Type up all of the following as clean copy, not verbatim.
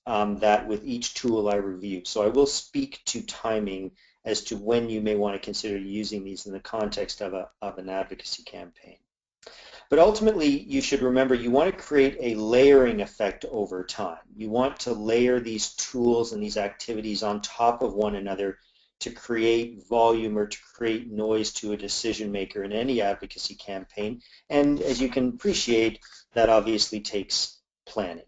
that with each tool I review. So I will speak to timing as to when you may want to consider using these in the context of an advocacy campaign. But ultimately, you should remember you want to create a layering effect over time. You want to layer these tools and these activities on top of one another to create volume or to create noise to a decision maker in any advocacy campaign. And as you can appreciate, that obviously takes planning.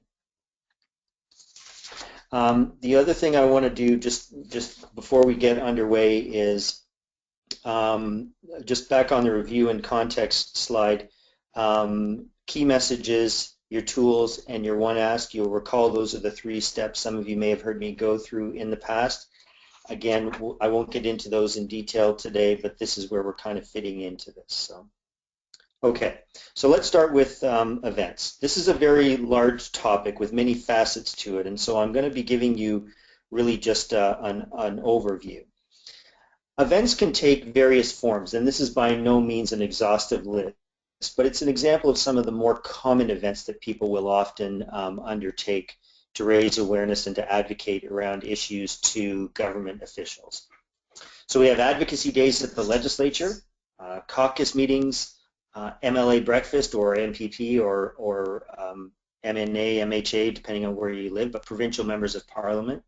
The other thing I want to do just before we get underway is just back on the review and context slide, key messages, your tools, and your one ask. You'll recall those are the 3 steps some of you may have heard me go through in the past. Again, I won't get into those in detail today, but this is where we're kind of fitting into this. So, okay, so let's start with events. This is a very large topic with many facets to it, and so I'm going to be giving you really just an overview. Events can take various forms, and this is by no means an exhaustive list, but it's an example of some of the more common events that people will often undertake to raise awareness and to advocate around issues to government officials. So we have advocacy days at the legislature, caucus meetings, MLA breakfast or MPP or MNA, MHA, depending on where you live, but provincial members of parliament,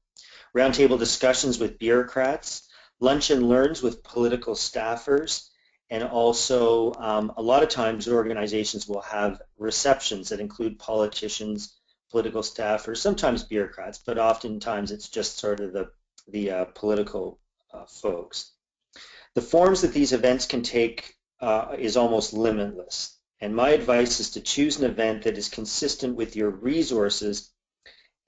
roundtable discussions with bureaucrats, lunch and learns with political staffers, and also a lot of times organizations will have receptions that include politicians, political staffers, sometimes bureaucrats, but oftentimes it's just sort of the political folks. The forms that these events can take is almost limitless, and my advice is to choose an event that is consistent with your resources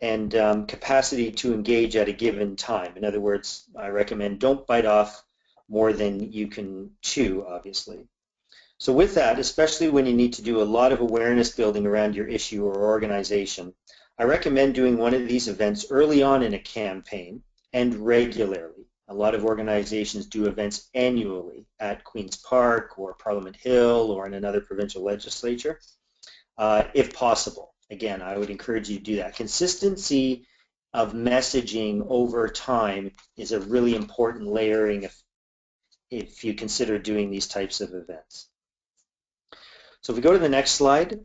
and capacity to engage at a given time. In other words, I recommend don't bite off more than you can chew, obviously. So with that, especially when you need to do a lot of awareness building around your issue or organization, I recommend doing one of these events early on in a campaign and regularly. A lot of organizations do events annually at Queen's Park or Parliament Hill or in another provincial legislature, if possible. Again, I would encourage you to do that. Consistency of messaging over time is a really important layering if you consider doing these types of events. So if we go to the next slide,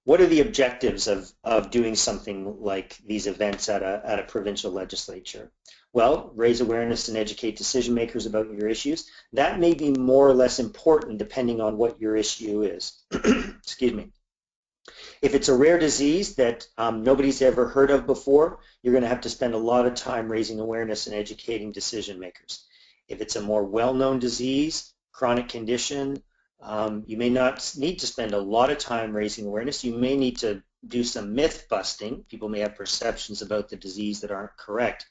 what are the objectives of doing something like these events at a provincial legislature? Well, raise awareness and educate decision makers about your issues. That may be more or less important depending on what your issue is. Excuse me. If it's a rare disease that nobody's ever heard of before, you're going to have to spend a lot of time raising awareness and educating decision makers. If it's a more well-known disease, chronic condition, you may not need to spend a lot of time raising awareness. You may need to do some myth busting. People may have perceptions about the disease that aren't correct,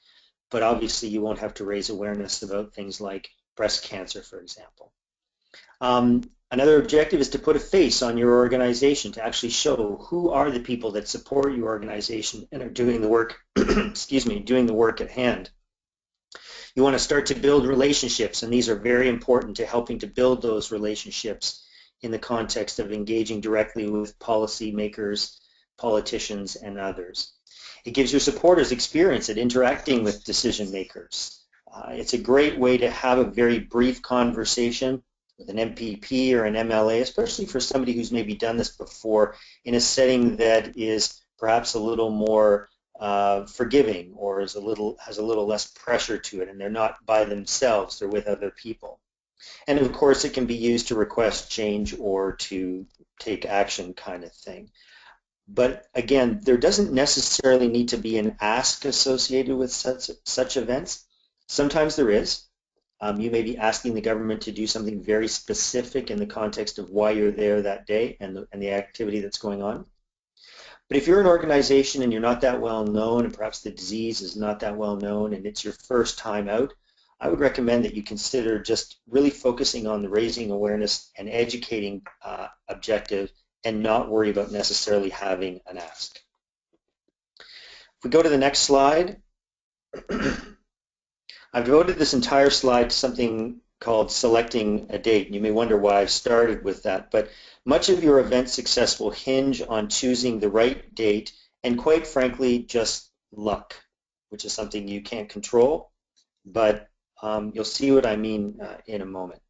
but obviously you won't have to raise awareness about things like breast cancer, for example. Another objective is to put a face on your organization, to actually show who are the people that support your organization and are doing the work, excuse me, doing the work at hand. You want to start to build relationships, and these are very important to helping to build those relationships in the context of engaging directly with policymakers, politicians, and others. It gives your supporters experience at interacting with decision makers. It's a great way to have a very brief conversation with an MPP or an MLA, especially for somebody who's maybe done this before in a setting that is perhaps a little more forgiving or has a little less pressure to it, and they're not by themselves, they're with other people. And of course it can be used to request change or to take action kind of thing. But again, there doesn't necessarily need to be an ask associated with such events. Sometimes there is. You may be asking the government to do something very specific in the context of why you're there that day and the activity that's going on. But if you're an organization and you're not that well known, and perhaps the disease is not that well known and it's your first time out, I would recommend that you consider just really focusing on the raising awareness and educating objective and not worry about necessarily having an ask. If we go to the next slide, I've devoted this entire slide to something called selecting a date. You may wonder why I started with that, but much of your event success will hinge on choosing the right date and quite frankly, just luck, which is something you can't control, but you'll see what I mean in a moment.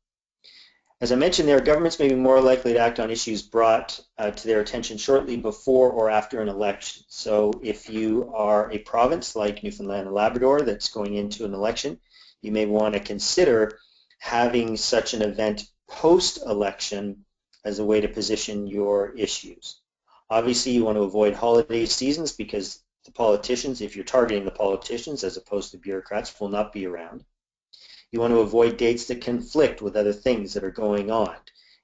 As I mentioned there, governments may be more likely to act on issues brought to their attention shortly before or after an election. So if you are a province like Newfoundland and Labrador that's going into an election, you may want to consider having such an event post-election as a way to position your issues. Obviously, you want to avoid holiday seasons because the politicians, if you're targeting the politicians as opposed to bureaucrats, will not be around. You want to avoid dates that conflict with other things that are going on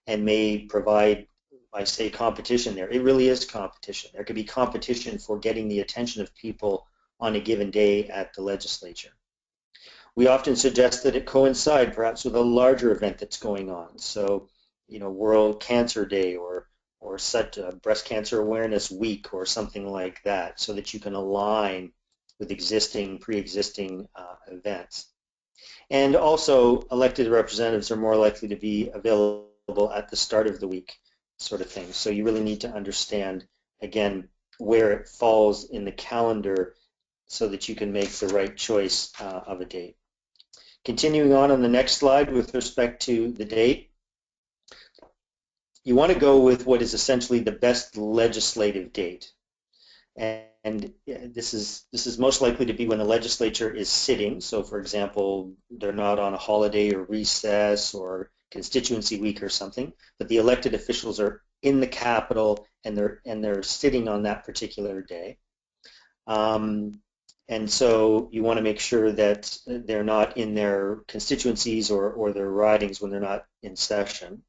and may provide, I say competition there, it really is competition. There could be competition for getting the attention of people on a given day at the legislature. We often suggest that it coincide perhaps with a larger event that's going on. So, World Cancer Day or such a Breast Cancer Awareness Week or something like that, so that you can align with pre-existing events. And also, elected representatives are more likely to be available at the start of the week, sort of thing. So you really need to understand, again, where it falls in the calendar so that you can make the right choice of a date. Continuing on the next slide with respect to the date, you want to go with what is essentially the best legislative date. And this is most likely to be when the legislature is sitting. So, for example, they're not on a holiday or recess or constituency week or something, but the elected officials are in the Capitol and they're sitting on that particular day. And so you want to make sure that they're not in their constituencies or their ridings when they're not in session.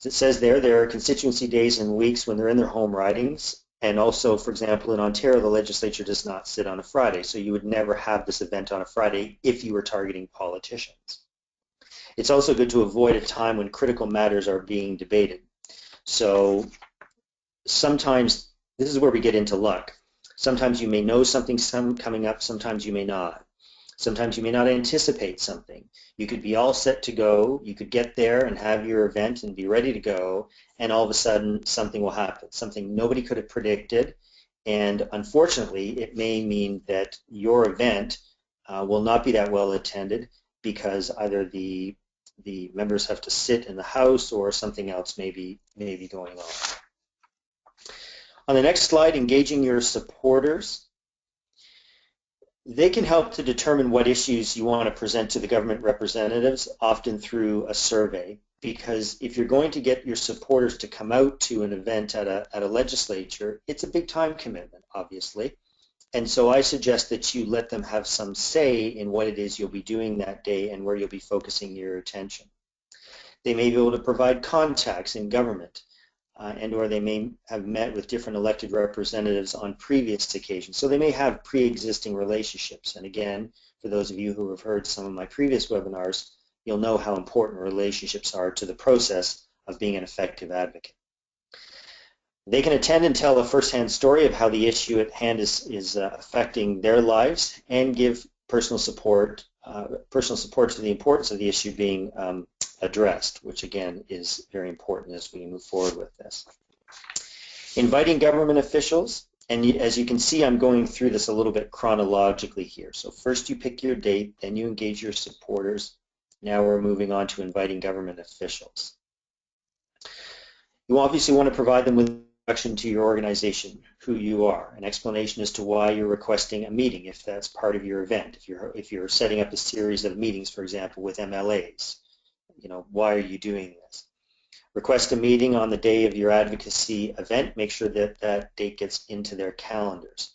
As it says there are constituency days and weeks when they're in their home ridings. And also, for example, in Ontario, the legislature does not sit on a Friday, so you would never have this event on a Friday if you were targeting politicians. It's also good to avoid a time when critical matters are being debated. So sometimes, this is where we get into luck. Sometimes you may know something's coming up, sometimes you may not. Sometimes you may not anticipate something. You could be all set to go, you could get there and have your event and be ready to go, and all of a sudden something will happen, something nobody could have predicted, and unfortunately it may mean that your event will not be that well attended because either the members have to sit in the House or something else may be going on. On the next slide, engaging your supporters. They can help to determine what issues you want to present to the government representatives, often through a survey, because if you're going to get your supporters to come out to an event at a legislature, it's a big time commitment, obviously. And so I suggest that you let them have some say in what it is you'll be doing that day and where you'll be focusing your attention. They may be able to provide contacts in government, and or they may have met with different elected representatives on previous occasions. So they may have pre-existing relationships. And again, for those of you who have heard some of my previous webinars, you'll know how important relationships are to the process of being an effective advocate. They can attend and tell a first-hand story of how the issue at hand is affecting their lives and give personal support to the importance of the issue being addressed, which again is very important as we move forward with this. Inviting government officials, and as you can see, I'm going through this a little bit chronologically here. So first you pick your date, then you engage your supporters. Now we're moving on to inviting government officials. You obviously want to provide them with introduction to your organization, who you are, an explanation as to why you're requesting a meeting, if that's part of your event. If you're setting up a series of meetings, for example, with MLAs, why are you doing this? Request a meeting on the day of your advocacy event. Make sure that that date gets into their calendars.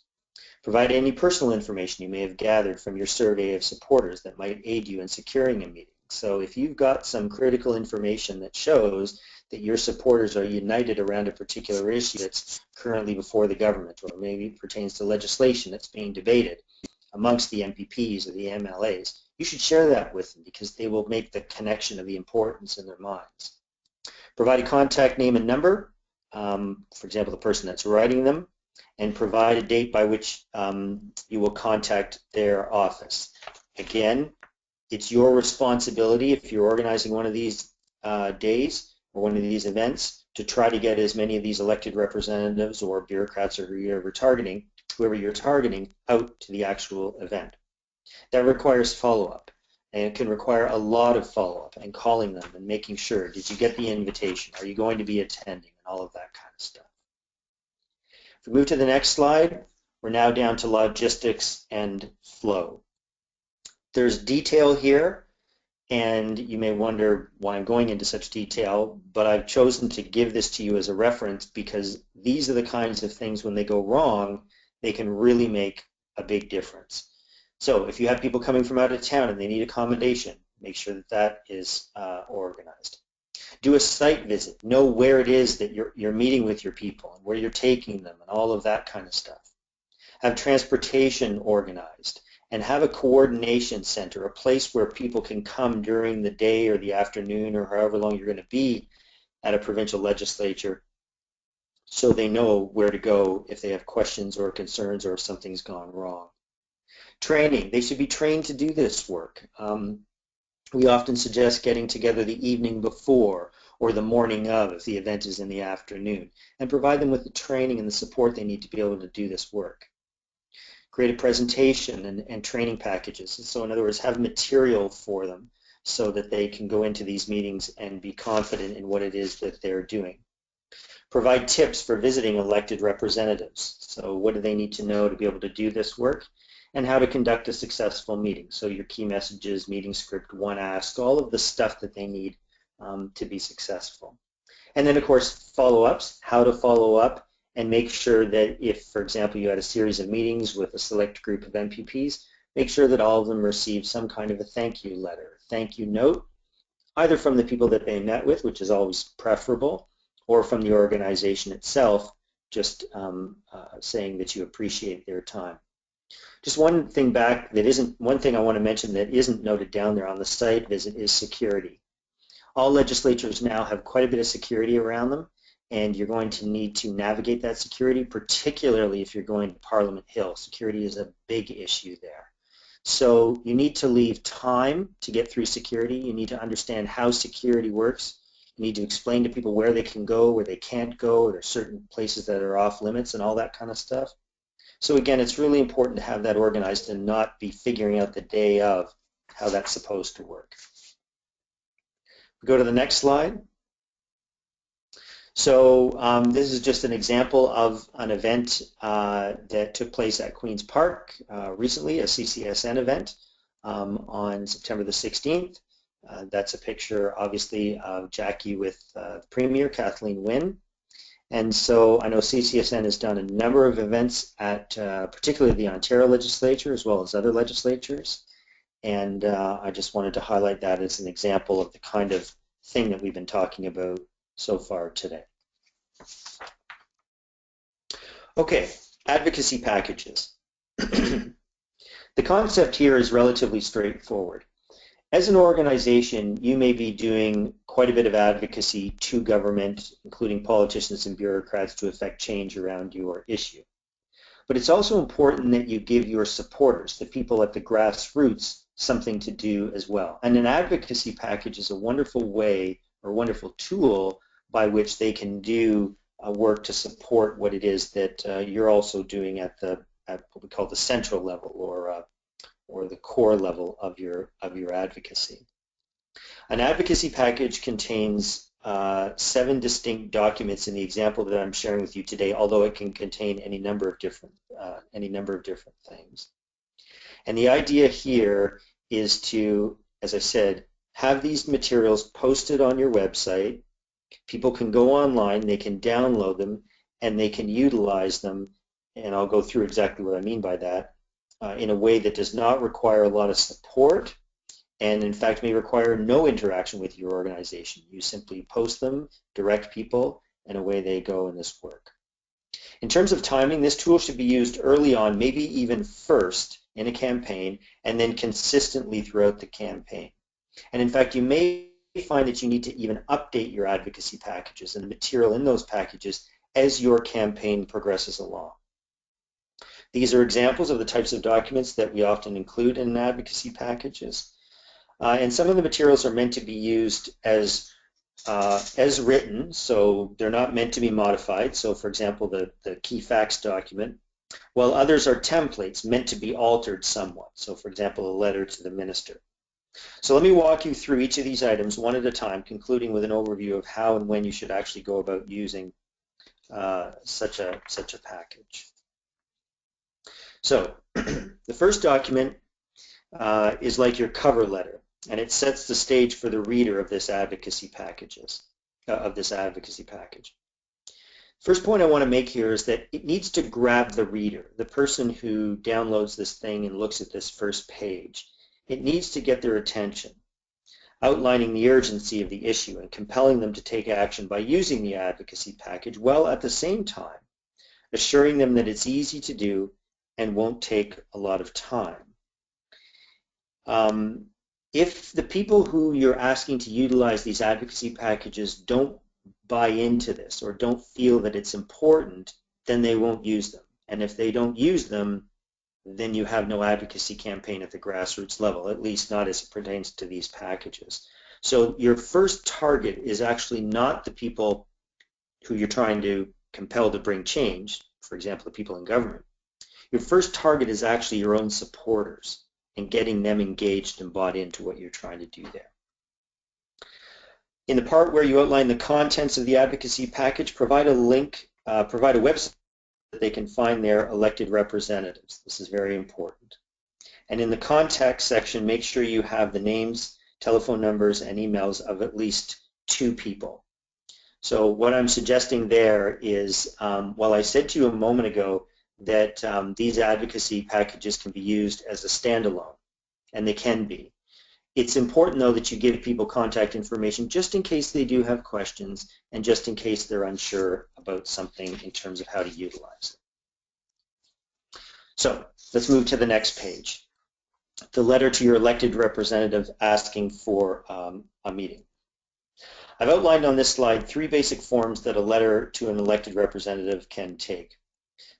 Provide any personal information you may have gathered from your survey of supporters that might aid you in securing a meeting. So if you've got some critical information that shows that your supporters are united around a particular issue that's currently before the government, or maybe pertains to legislation that's being debated amongst the MPPs or the MLAs, you should share that with them because they will make the connection of the importance in their minds. Provide a contact name and number, for example, the person that's writing them, and provide a date by which you will contact their office. Again, it's your responsibility if you're organizing one of these days or one of these events to try to get as many of these elected representatives or bureaucrats or whoever you're targeting out to the actual event. That requires follow-up, and it can require a lot of follow-up and calling them and making sure, did you get the invitation? Are you going to be attending? And all of that kind of stuff. If we move to the next slide, we're now down to logistics and flow. There's detail here, and you may wonder why I'm going into such detail, but I've chosen to give this to you as a reference because these are the kinds of things, when they go wrong, they can really make a big difference. So if you have people coming from out of town and they need accommodation, make sure that that is organized. Do a site visit. Know where it is that you're meeting with your people and where you're taking them and all of that kind of stuff. Have transportation organized and have a coordination center, a place where people can come during the day or the afternoon or however long you're going to be at a provincial legislature, so they know where to go if they have questions or concerns or if something's gone wrong. Training. They should be trained to do this work. We often suggest getting together the evening before or the morning of if the event is in the afternoon, and provide them with the training and the support they need to be able to do this work. Create a presentation and training packages. So in other words, have material for them so that they can go into these meetings and be confident in what it is that they're doing. Provide tips for visiting elected representatives. So what do they need to know to be able to do this work, and how to conduct a successful meeting. So your key messages, meeting script, one ask, all of the stuff that they need to be successful. And then of course follow-ups, how to follow up and make sure that if, for example, you had a series of meetings with a select group of MPPs, make sure that all of them receive some kind of a thank you letter, thank you note, either from the people that they met with, which is always preferable, or from the organization itself, just saying that you appreciate their time. Just one thing back that isn't, one thing I want to mention that isn't noted down there on the site visit is security. All legislatures now have quite a bit of security around them, and you're going to need to navigate that security, particularly if you're going to Parliament Hill. Security is a big issue there. So you need to leave time to get through security. You need to understand how security works. You need to explain to people where they can go, where they can't go. There are certain places that are off limits and all that kind of stuff. So again, it's really important to have that organized and not be figuring out the day of how that's supposed to work. We go to the next slide. So this is just an example of an event that took place at Queen's Park recently, a CCSN event on September the 16th. That's a picture, obviously, of Jackie with the Premier, Kathleen Wynne. And so I know CCSN has done a number of events at particularly the Ontario Legislature as well as other legislatures. And I just wanted to highlight that as an example of the kind of thing that we've been talking about so far today. Okay, advocacy packages. The concept here is relatively straightforward. As an organization, you may be doing quite a bit of advocacy to government, including politicians and bureaucrats, to effect change around your issue. But it's also important that you give your supporters, the people at the grassroots, something to do as well. And an advocacy package is a wonderful way or wonderful tool by which they can do work to support what it is that you're also doing at what we call the central level or the core level of your advocacy. An advocacy package contains 7 distinct documents in the example that I'm sharing with you today, although it can contain any number of different things. And the idea here is to, as I said, have these materials posted on your website. People can go online, they can download them, and they can utilize them, and I'll go through exactly what I mean by that, in a way that does not require a lot of support, and in fact may require no interaction with your organization. You simply post them, direct people, and away they go in this work. In terms of timing, this tool should be used early on, maybe even first in a campaign, and then consistently throughout the campaign. And in fact, you may find that you need to even update your advocacy packages and the material in those packages as your campaign progresses along. These are examples of the types of documents that we often include in advocacy packages. And some of the materials are meant to be used as as written, so they're not meant to be modified. So for example, the key facts document, while others are templates meant to be altered somewhat. So for example, a letter to the minister. So let me walk you through each of these items one at a time, concluding with an overview of how and when you should actually go about using such a package. So the first document is like your cover letter, and it sets the stage for the reader of this advocacy package. First point I want to make here is that it needs to grab the reader, the person who downloads this thing and looks at this first page. It needs to get their attention, outlining the urgency of the issue and compelling them to take action by using the advocacy package, while at the same time assuring them that it's easy to do and won't take a lot of time. If the people who you're asking to utilize these advocacy packages don't buy into this or don't feel that it's important, then they won't use them. And if they don't use them, then you have no advocacy campaign at the grassroots level, at least not as it pertains to these packages. So your first target is actually not the people who you're trying to compel to bring change, for example, the people in government. Your first target is actually your own supporters and getting them engaged and bought into what you're trying to do there. In the part where you outline the contents of the advocacy package, provide a link, provide a website that they can find their elected representatives. This is very important. And in the contact section, make sure you have the names, telephone numbers, and emails of at least 2 people. So what I'm suggesting there is, while I said to you a moment ago that these advocacy packages can be used as a standalone, and they can be, it's important, though, that you give people contact information just in case they do have questions and just in case they're unsure about something in terms of how to utilize it. So let's move to the next page. The letter to your elected representative asking for a meeting. I've outlined on this slide 3 basic forms that a letter to an elected representative can take.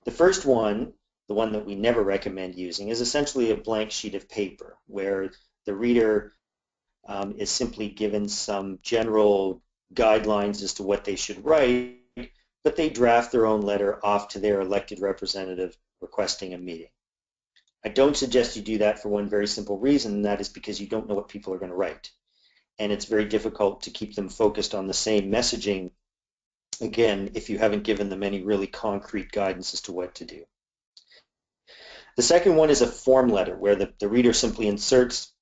The first one, the one that we never recommend using, is essentially a blank sheet of paper where the reader is simply given some general guidelines as to what they should write, but they draft their own letter off to their elected representative requesting a meeting. I don't suggest you do that for one very simple reason, and that is because you don't know what people are going to write. And it's very difficult to keep them focused on the same messaging, again, if you haven't given them any really concrete guidance as to what to do. The second one is a form letter where the reader simply inserts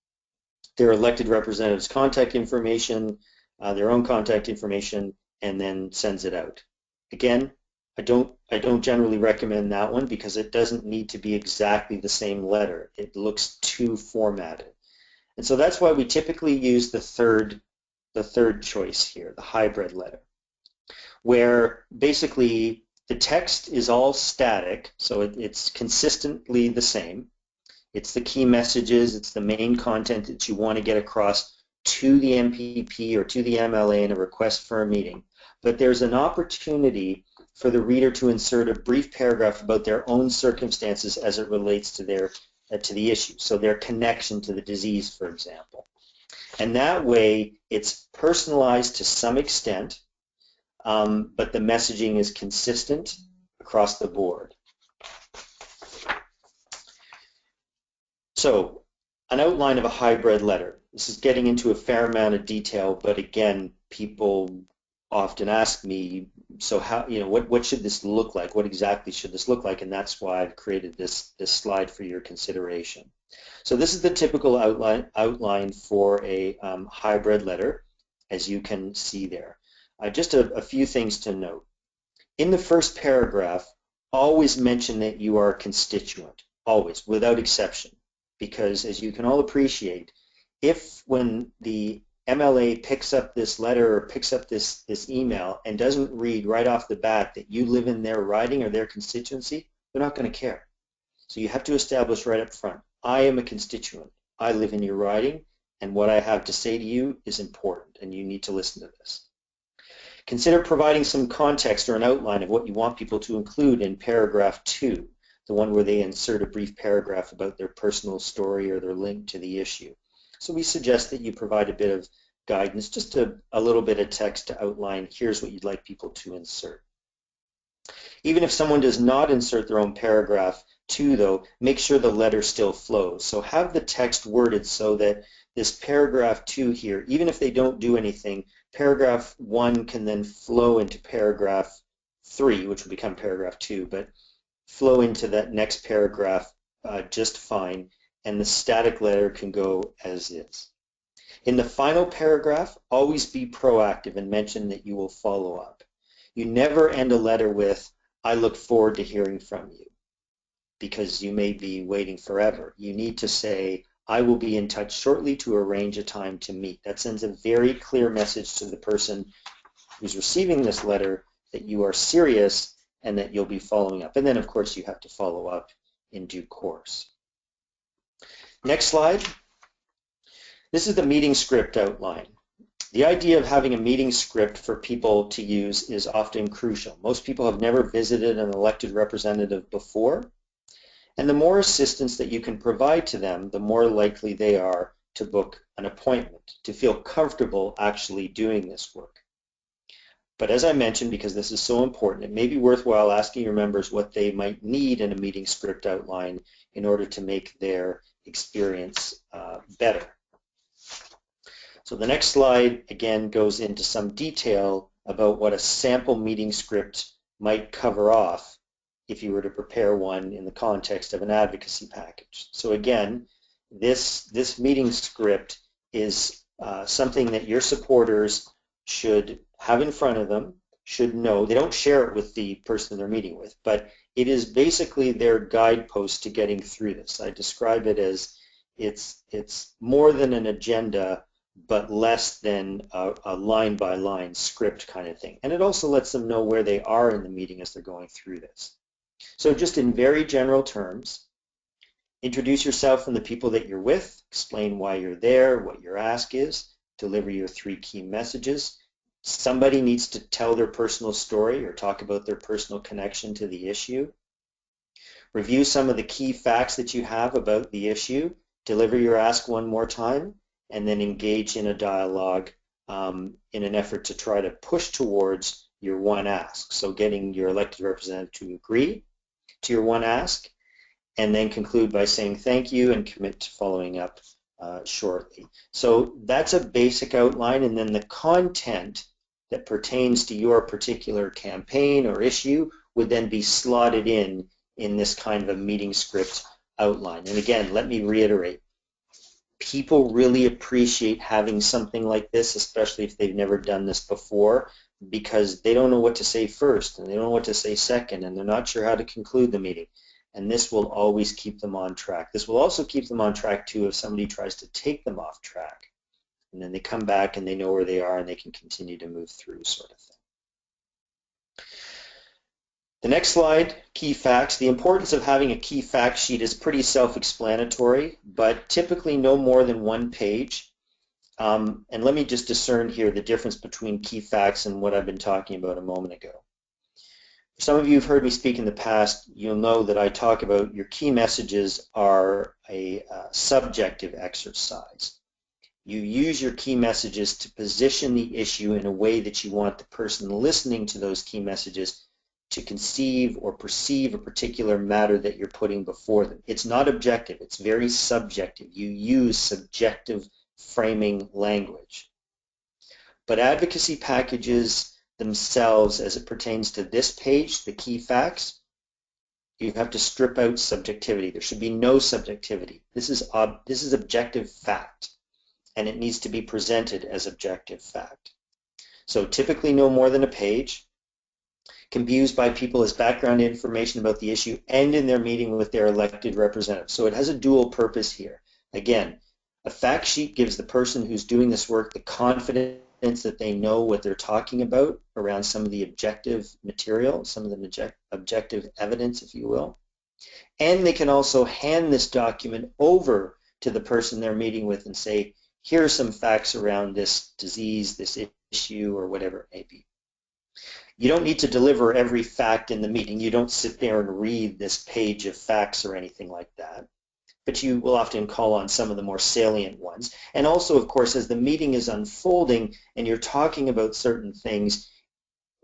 their elected representative's contact information, their own contact information, and then sends it out. Again, I don't generally recommend that one because it doesn't need to be exactly the same letter. It looks too formatted. And so that's why we typically use the third choice here, the hybrid letter, where basically the text is all static, so it's consistently the same. It's the key messages, it's the main content that you want to get across to the MPP or to the MLA in a request for a meeting. But there's an opportunity for the reader to insert a brief paragraph about their own circumstances as it relates to the issue, so their connection to the disease, for example. And that way, it's personalized to some extent, but the messaging is consistent across the board. So, an outline of a hybrid letter. This is getting into a fair amount of detail, but again, people often ask me, so how, what should this look like? What exactly should this look like? And that's why I've created this slide for your consideration. So this is the typical outline for a hybrid letter, as you can see there. Just a few things to note. In the first paragraph, always mention that you are a constituent, always, without exception. Because as you can all appreciate, if when the MLA picks up this letter or picks up this email and doesn't read right off the bat that you live in their riding or their constituency, they're not going to care. So you have to establish right up front, I am a constituent, I live in your riding, and what I have to say to you is important, and you need to listen to this. Consider providing some context or an outline of what you want people to include in paragraph 2. The one where they insert a brief paragraph about their personal story or their link to the issue. So we suggest that you provide a bit guidance, just a little bit of text to outline, here's what you'd like people to insert. Even if someone does not insert their own paragraph 2, though, make sure the letter still flows. So have the text worded so that this paragraph 2 here, even if they don't do anything, paragraph 1 can then flow into paragraph 3, which will become paragraph 2, but flow into that next paragraph just fine, and the static letter can go as is. In the final paragraph, always be proactive and mention that you will follow up. You never end a letter with, I look forward to hearing from you, because you may be waiting forever. You need to say, I will be in touch shortly to arrange a time to meet. That sends a very clear message to the person who's receiving this letter that you are serious and that you'll be following up. And then, of course, you have to follow up in due course. Next slide. This is the meeting script outline. The idea of having a meeting script for people to use is often crucial. Most people have never visited an elected representative before, and the more assistance that you can provide to them, the more likely they are to book an appointment, to feel comfortable actually doing this work. But as I mentioned, because this is so important, it may be worthwhile asking your members what they might need in a meeting script outline in order to make their experience better. So the next slide, again, goes into some detail about what a sample meeting script might cover off if you were to prepare one in the context of an advocacy package. So again, this meeting script is something that your supporters should have in front of them, should know. They don't share it with the person they're meeting with, but it is basically their guidepost to getting through this. I describe it as it's more than an agenda, but less than a line-by-line script kind of thing. And it also lets them know where they are in the meeting as they're going through this. So just in very general terms, introduce yourself and the people that you're with, explain why you're there, what your ask is, deliver your 3 key messages. Somebody needs to tell their personal story or talk about their personal connection to the issue. Review some of the key facts that you have about the issue, deliver your ask one more time, and then engage in a dialogue in an effort to try to push towards your one ask. So getting your elected representative to agree to your one ask, and then conclude by saying thank you and commit to following up shortly. So that's a basic outline, and then the content that pertains to your particular campaign or issue would then be slotted in this kind of a meeting script outline. And again, let me reiterate, people really appreciate having something like this, especially if they've never done this before, because they don't know what to say first and they don't know what to say second, and they're not sure how to conclude the meeting. And this will always keep them on track. This will also keep them on track too if somebody tries to take them off track. And then they come back and they know where they are and they can continue to move through, sort of thing. The next slide, key facts. The importance of having a key fact sheet is pretty self-explanatory, but typically no more than 1 page. And let me just discern here the difference between key facts and what I've been talking about a moment ago. Some of you have heard me speak in the past. You'll know that I talk about your key messages are a subjective exercise. You use your key messages to position the issue in a way that you want the person listening to those key messages to conceive or perceive a particular matter that you're putting before them. It's not objective, it's very subjective. You use subjective framing language. But advocacy packages themselves, as it pertains to this page, the key facts, you have to strip out subjectivity. There should be no subjectivity. This is objective fact, and it needs to be presented as objective fact. So typically no more than a page. Can be used by people as background information about the issue and in their meeting with their elected representative. So it has a dual purpose here. Again, a fact sheet gives the person who's doing this work the confidence that they know what they're talking about around some of the objective material, some of the objective evidence, if you will. And they can also hand this document over to the person they're meeting with and say, here are some facts around this disease, this issue, or whatever it may be. You don't need to deliver every fact in the meeting. You don't sit there and read this page of facts or anything like that. but you will often call on some of the more salient ones. And also, of course, as the meeting is unfolding and you're talking about certain things,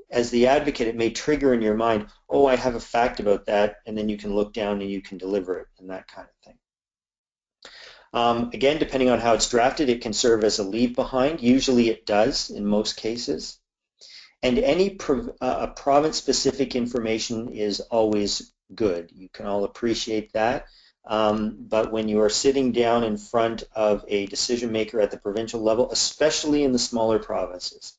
as the advocate, it may trigger in your mind, oh, I have a fact about that, and then you can look down and you can deliver it and that kind of thing. Again, depending on how it's drafted, it can serve as a leave behind. Usually it does in most cases. And any province-specific information is always good. You can all appreciate that. But when you are sitting down in front of a decision maker at the provincial level, especially in the smaller provinces,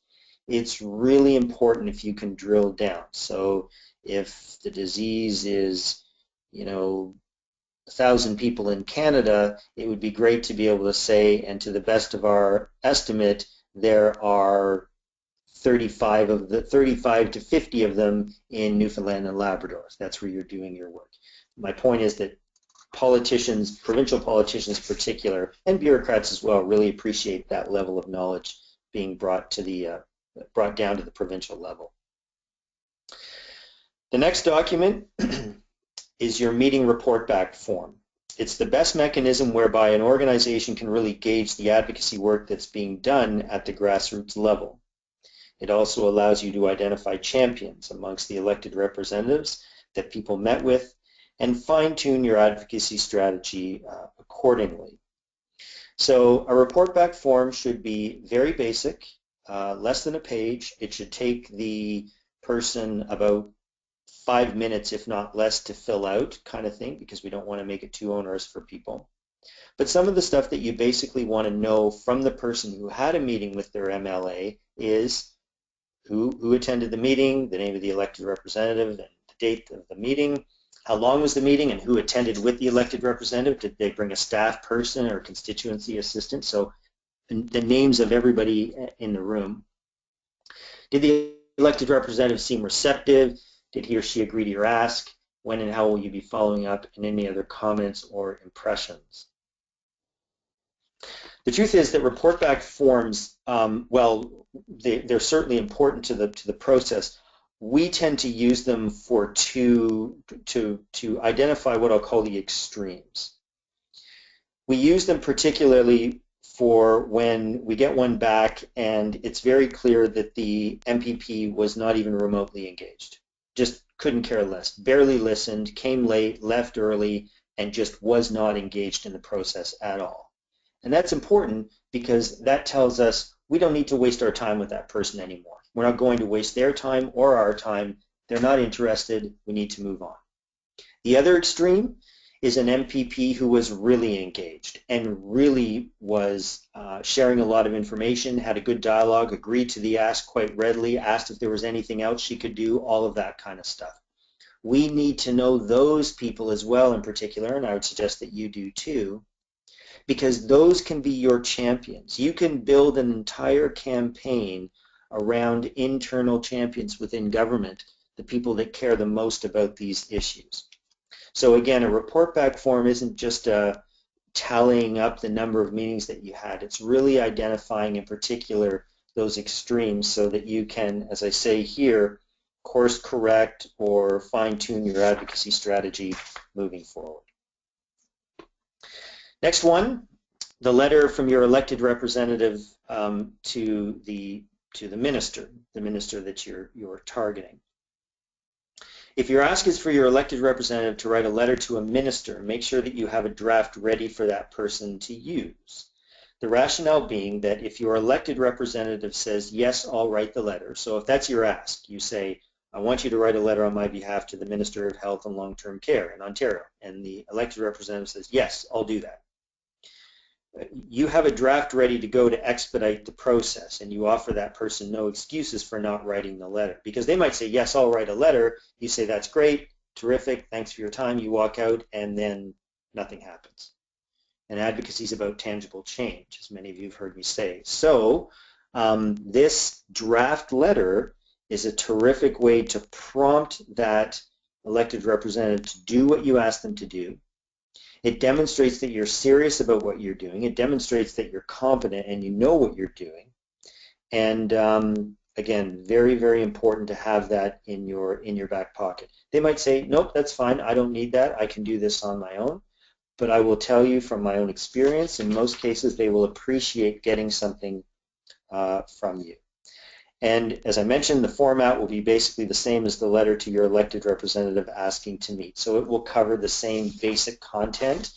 it's really important if you can drill down. So if the disease is, 1,000 people in Canada, it would be great to be able to say, and to the best of our estimate, there are 35 to 50 of them in Newfoundland and Labrador. That's where you're doing your work. My point is that politicians, provincial politicians in particular, and bureaucrats as well, really appreciate that level of knowledge being brought down to the provincial level. The next document is your meeting report back form. It's the best mechanism whereby an organization can really gauge the advocacy work that's being done at the grassroots level. It also allows you to identify champions amongst the elected representatives that people met with and fine-tune your advocacy strategy accordingly. So a report back form should be very basic, less than a page. It should take the person about 5 minutes, if not less, to fill out, kind of thing, because we don't want to make it too onerous for people. But some of the stuff that you basically want to know from the person who had a meeting with their MLA is who attended the meeting, the name of the elected representative, and the date of the meeting, how long was the meeting, and who attended with the elected representative. Did they bring a staff person or constituency assistant? So the names of everybody in the room. Did the elected representative seem receptive? Did he or she agree to your ask? When and how will you be following up? And any other comments or impressions? The truth is that report back forms, well, they're certainly important to the process. We tend to use them to identify what I'll call the extremes. We use them particularly for when we get one back and it's very clear that the MPP was not even remotely engaged. Just couldn't care less, barely listened, came late, left early, and just was not engaged in the process at all. And that's important because that tells us we don't need to waste our time with that person anymore. We're not going to waste their time or our time. They're not interested. We need to move on. The other extreme is an MPP who was really engaged and really was sharing a lot of information, had a good dialogue, agreed to the ask quite readily, asked if there was anything else she could do, all of that kind of stuff. We need to know those people as well in particular, and I would suggest that you do too, because those can be your champions. You can build an entire campaign around internal champions within government, the people that care the most about these issues. So again, a report back form isn't just tallying up the number of meetings that you had. It's really identifying in particular those extremes so that you can, as I say here, course correct or fine-tune your advocacy strategy moving forward. Next one, the letter from your elected representative to the minister that you're targeting. If your ask is for your elected representative to write a letter to a minister, make sure that you have a draft ready for that person to use. The rationale being that if your elected representative says, yes, I'll write the letter, so if that's your ask, you say, I want you to write a letter on my behalf to the Minister of Health and Long-Term Care in Ontario, and the elected representative says, yes, I'll do that. You have a draft ready to go to expedite the process, and you offer that person no excuses for not writing the letter, because they might say, yes, I'll write a letter. You say, that's great, terrific, thanks for your time. You walk out, and then nothing happens. And advocacy is about tangible change, as many of you have heard me say. So this draft letter is a terrific way to prompt that elected representative to do what you ask them to do. It demonstrates that you're serious about what you're doing. It demonstrates that you're competent and you know what you're doing. And again, very, very important to have that in your back pocket. They might say, nope, that's fine. I don't need that. I can do this on my own. but I will tell you from my own experience, in most cases they will appreciate getting something from you. And as I mentioned, the format will be basically the same as the letter to your elected representative asking to meet. So it will cover the same basic content.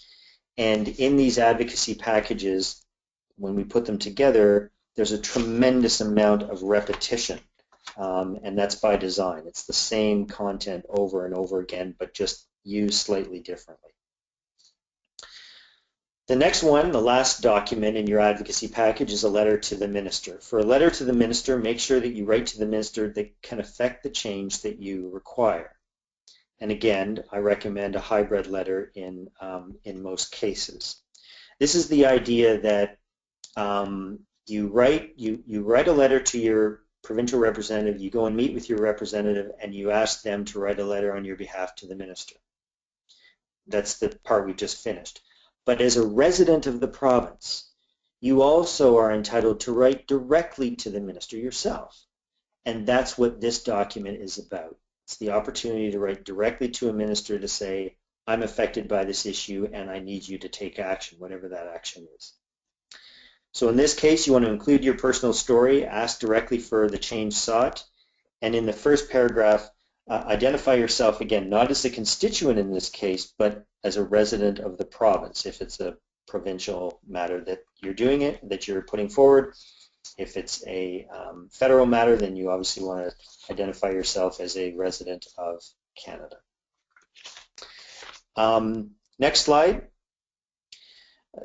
And in these advocacy packages, when we put them together, there's a tremendous amount of repetition. And that's by design. It's the same content over and over again, but just used slightly differently. The next one, the last document in your advocacy package, is a letter to the minister. For a letter to the minister, make sure that you write to the minister that can affect the change that you require. And again, I recommend a hybrid letter in most cases. This is the idea that you write a letter to your provincial representative, you go and meet with your representative, and you ask them to write a letter on your behalf to the minister. That's the part we just finished. But as a resident of the province, you also are entitled to write directly to the minister yourself. And that's what this document is about. It's the opportunity to write directly to a minister to say, I'm affected by this issue and I need you to take action, whatever that action is. So in this case, you want to include your personal story, ask directly for the change sought, and in the first paragraph, identify yourself again, not as a constituent in this case, but as a resident of the province, if it's a provincial matter that you're doing it, that you're putting forward. If it's a federal matter, then you obviously want to identify yourself as a resident of Canada. Next slide.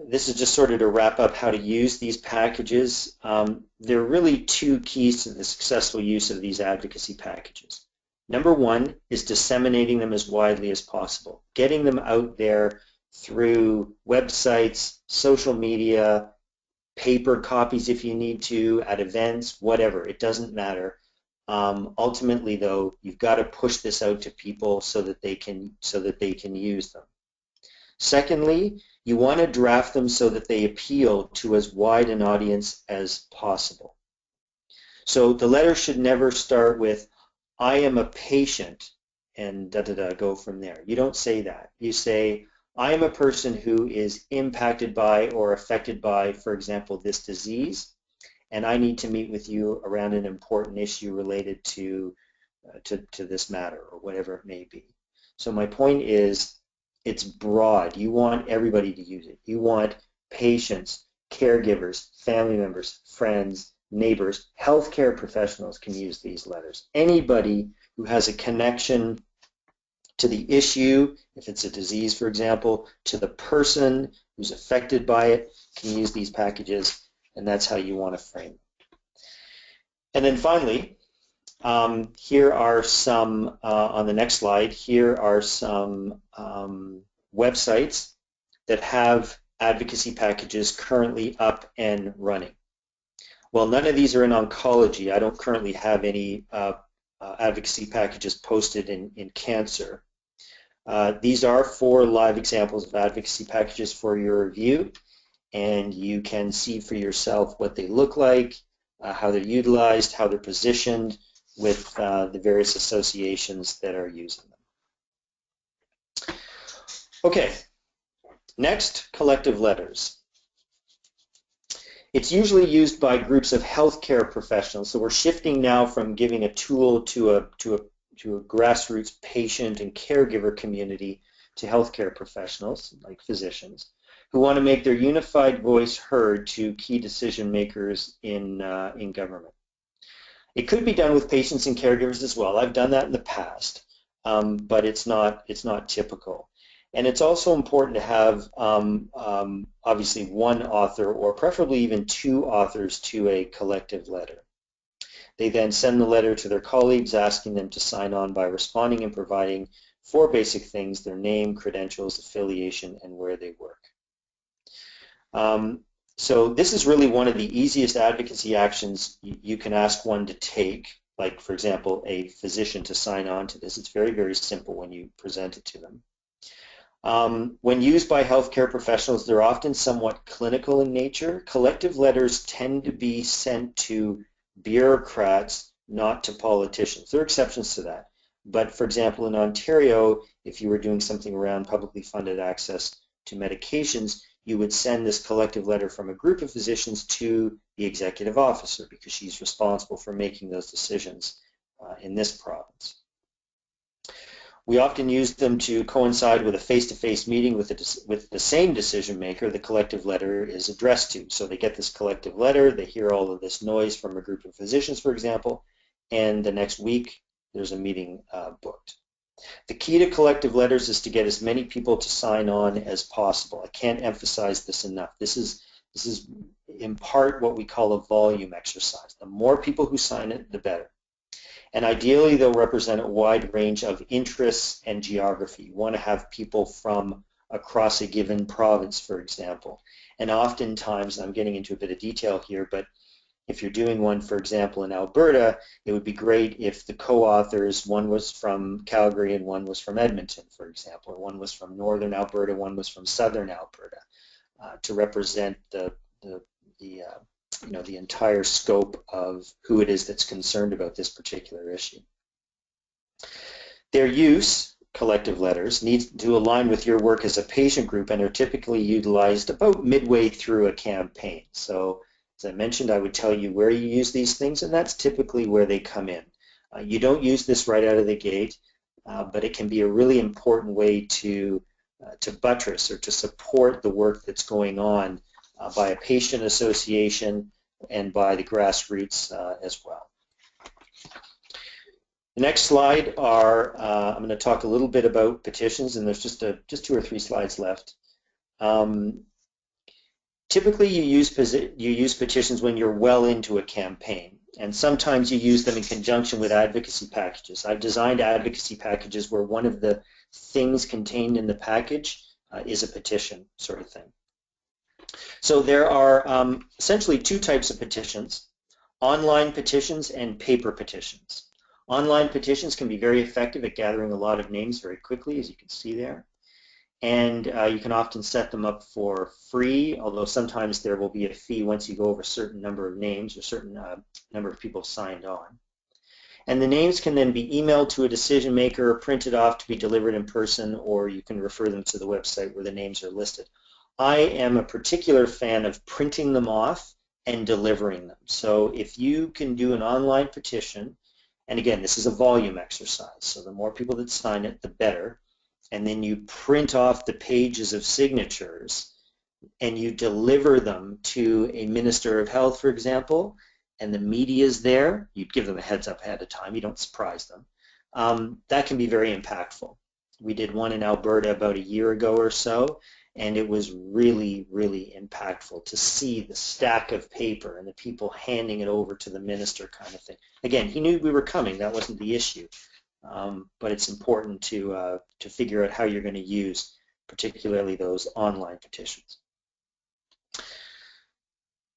This is just sort of to wrap up how to use these packages. There are really two keys to the successful use of these advocacy packages. Number one is disseminating them as widely as possible, getting them out there through websites, social media, paper copies if you need to, at events, whatever, it doesn't matter. Ultimately though, you've got to push this out to people so that they can use them. Secondly, you want to draft them so that they appeal to as wide an audience as possible. So the letter should never start with, I am a patient, and go from there. You don't say that. You say, I am a person who is impacted by or affected by, for example, this disease, and I need to meet with you around an important issue related to this matter or whatever it may be. So my point is, it's broad. You want everybody to use it. You want patients, caregivers, family members, friends, neighbors, healthcare professionals can use these letters. Anybody who has a connection to the issue, if it's a disease, for example, to the person who's affected by it, can use these packages, and that's how you want to frame it. And then finally, here are some, on the next slide, here are some websites that have advocacy packages currently up and running. Well, none of these are in oncology. I don't currently have any advocacy packages posted in cancer. These are 4 live examples of advocacy packages for your review, and you can see for yourself what they look like, how they're utilized, how they're positioned with the various associations that are using them. Okay, next, collective letters. It's usually used by groups of healthcare professionals, so we're shifting now from giving a tool to a grassroots patient and caregiver community to healthcare professionals, like physicians, who want to make their unified voice heard to key decision makers in government. It could be done with patients and caregivers as well. I've done that in the past, but it's not typical. And it's also important to have obviously one author or preferably even 2 authors to a collective letter. They then send the letter to their colleagues asking them to sign on by responding and providing 4 basic things: their name, credentials, affiliation, and where they work. So this is really one of the easiest advocacy actions you can ask one to take, like, for example, a physician to sign on to this. It's very, very simple when you present it to them. When used by healthcare professionals, they're often somewhat clinical in nature. Collective letters tend to be sent to bureaucrats, not to politicians. There are exceptions to that. But for example, in Ontario, if you were doing something around publicly funded access to medications, you would send this collective letter from a group of physicians to the executive officer because she's responsible for making those decisions in this province. We often use them to coincide with a face-to-face meeting with the same decision maker the collective letter is addressed to. So they get this collective letter, they hear all of this noise from a group of physicians, for example, and the next week there's a meeting booked. The key to collective letters is to get as many people to sign on as possible. I can't emphasize this enough. This is in part what we call a volume exercise. The more people who sign it, the better. And ideally, they'll represent a wide range of interests and geography. You want to have people from across a given province, for example. And oftentimes, and I'm getting into a bit of detail here, but if you're doing one, for example, in Alberta, it would be great if the co-authors, one was from Calgary and one was from Edmonton, for example, or one was from northern Alberta, one was from southern Alberta, to represent the entire scope of who it is that's concerned about this particular issue. Their use, collective letters, needs to align with your work as a patient group and are typically utilized about midway through a campaign. So, as I mentioned, I would tell you where you use these things, and that's typically where they come in. You don't use this right out of the gate, but it can be a really important way to buttress or to support the work that's going on by a patient association and by the grassroots as well. The next slide are, I'm going to talk a little bit about petitions, and there's just 2 or 3 slides left. Typically you use petitions when you're well into a campaign, and sometimes you use them in conjunction with advocacy packages. I've designed advocacy packages where one of the things contained in the package is a petition sort of thing. So there are essentially 2 types of petitions: online petitions and paper petitions. Online petitions can be very effective at gathering a lot of names very quickly, as you can see there. And you can often set them up for free, although sometimes there will be a fee once you go over a certain number of names or a certain number of people signed on. And the names can then be emailed to a decision maker, printed off to be delivered in person, or you can refer them to the website where the names are listed. I am a particular fan of printing them off and delivering them. So if you can do an online petition, and again, this is a volume exercise, so the more people that sign it, the better. And then you print off the pages of signatures and you deliver them to a Minister of Health, for example, and the media is there. You'd give them a heads up ahead of time. You don't surprise them. That can be very impactful. We did one in Alberta about a year ago or so, and it was really, really impactful to see the stack of paper and the people handing it over to the minister kind of thing. Again, he knew we were coming. That wasn't the issue. But it's important to figure out how you're going to use particularly those online petitions.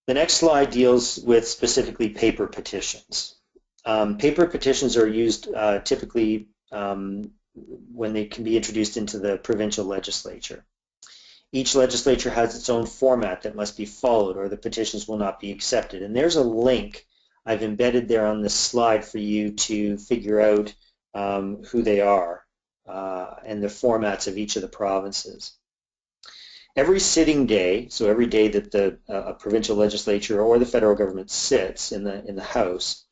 The next slide deals with specifically paper petitions. Paper petitions are used typically when they can be introduced into the provincial legislature. Each legislature has its own format that must be followed or the petitions will not be accepted. And there's a link I've embedded there on this slide for you to figure out who they are and the formats of each of the provinces. Every sitting day, so every day that the provincial legislature or the federal government sits in the House,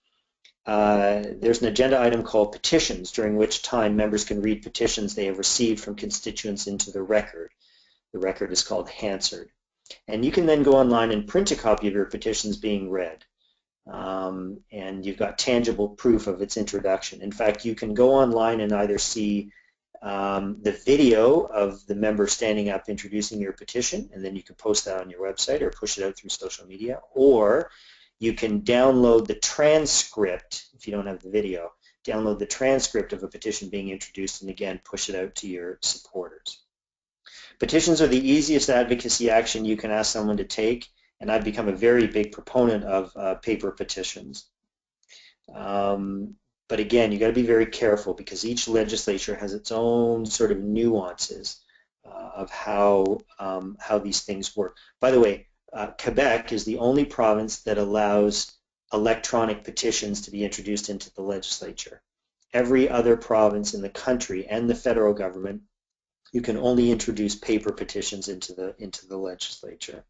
there's an agenda item called Petitions, during which time members can read petitions they have received from constituents into the record. The record is called Hansard. And you can then go online and print a copy of your petitions being read. And you've got tangible proof of its introduction. In fact, you can go online and either see the video of the member standing up introducing your petition, and then you can post that on your website or push it out through social media, or you can download the transcript, if you don't have the video, download the transcript of a petition being introduced and again push it out to your supporters. Petitions are the easiest advocacy action you can ask someone to take, and I've become a very big proponent of paper petitions. But again, you've got to be very careful because each legislature has its own sort of nuances of how these things work. By the way, Quebec is the only province that allows electronic petitions to be introduced into the legislature. Every other province in the country and the federal government You can only introduce paper petitions into the legislature.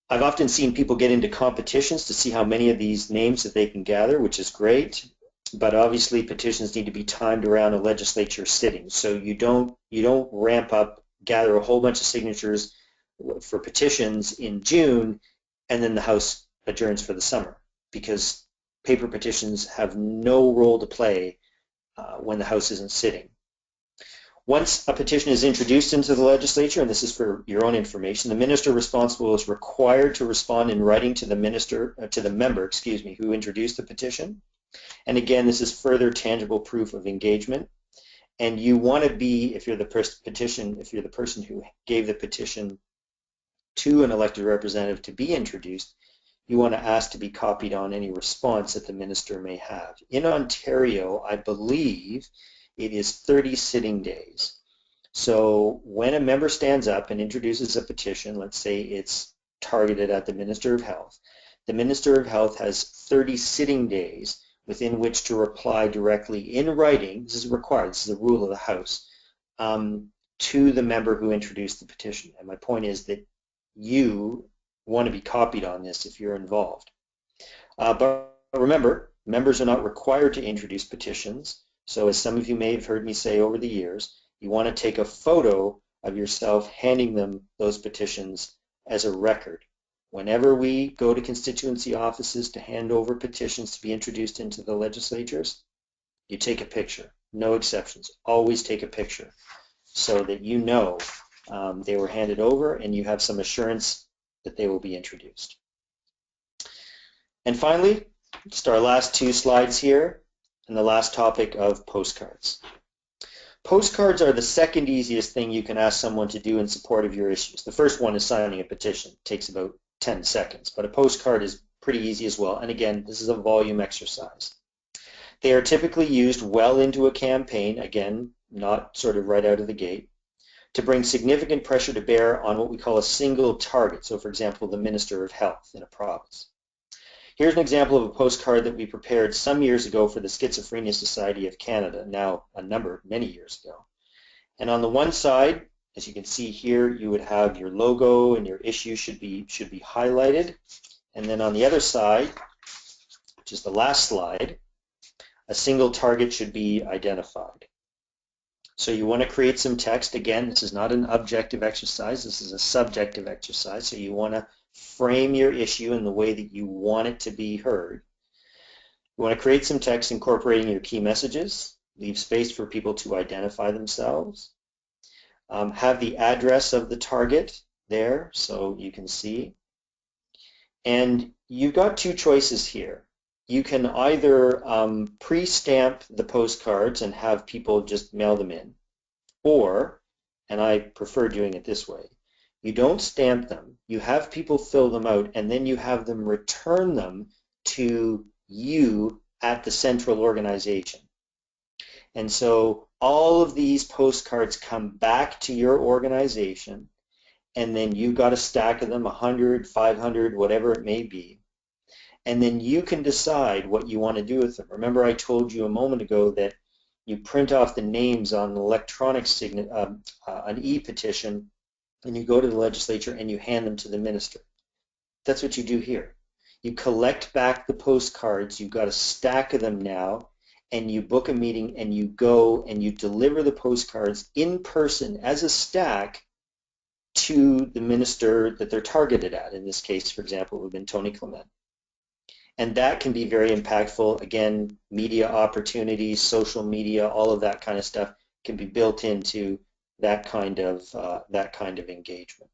I've often seen people get into competitions to see how many of these names that they can gather, which is great, but obviously petitions need to be timed around a legislature sitting. So you don't ramp up, gather a whole bunch of signatures for petitions in June, and then the House adjourns for the summer, because paper petitions have no role to play when the House isn't sitting. Once a petition is introduced into the legislature, and this is for your own information, the minister responsible is required to respond in writing to the member, who introduced the petition. And again, this is further tangible proof of engagement. And you want to be, if you're the person who gave the petition to an elected representative to be introduced, you want to ask to be copied on any response that the minister may have. In Ontario, I believe it is 30 sitting days. So when a member stands up and introduces a petition, let's say it's targeted at the Minister of Health, the Minister of Health has 30 sitting days within which to reply directly in writing, this is required, this is a rule of the House, to the member who introduced the petition. And my point is that you want to be copied on this if you're involved. But remember, members are not required to introduce petitions. So as some of you may have heard me say over the years, you want to take a photo of yourself handing them those petitions as a record. Whenever we go to constituency offices to hand over petitions to be introduced into the legislatures, you take a picture. No exceptions. Always take a picture so that you know they were handed over and you have some assurance that they will be introduced. And finally, just our last two slides here, and the last topic of postcards. Postcards are the second easiest thing you can ask someone to do in support of your issues. The first one is signing a petition. It takes about 10 seconds, but a postcard is pretty easy as well. And again, this is a volume exercise. They are typically used well into a campaign, again, not sort of right out of the gate, to bring significant pressure to bear on what we call a single target. So for example, the Minister of Health in a province. Here's an example of a postcard that we prepared some years ago for the Schizophrenia Society of Canada, now many years ago. And on the one side, as you can see here, you would have your logo and your issue should be highlighted. And then on the other side, which is the last slide, a single target should be identified. So you want to create some text. Again, this is not an objective exercise, this is a subjective exercise. So you want to frame your issue in the way that you want it to be heard. You want to create some text incorporating your key messages, leave space for people to identify themselves, have the address of the target there so you can see. And you've got two choices here. You can either pre-stamp the postcards and have people just mail them in, or, and I prefer doing it this way, you don't stamp them, you have people fill them out, and then you have them return them to you at the central organization. And so all of these postcards come back to your organization, and then you've got a stack of them, 100, 500, whatever it may be. And then you can decide what you want to do with them. Remember I told you a moment ago that you print off the names on an electronic an e-petition, and you go to the legislature and you hand them to the minister. That's what you do here. You collect back the postcards, you've got a stack of them now, and you book a meeting and you go and you deliver the postcards in person as a stack to the minister that they're targeted at. In this case, for example, it would have been Tony Clement. And that can be very impactful. Again, media opportunities, social media, all of that kind of stuff can be built into that kind of engagement.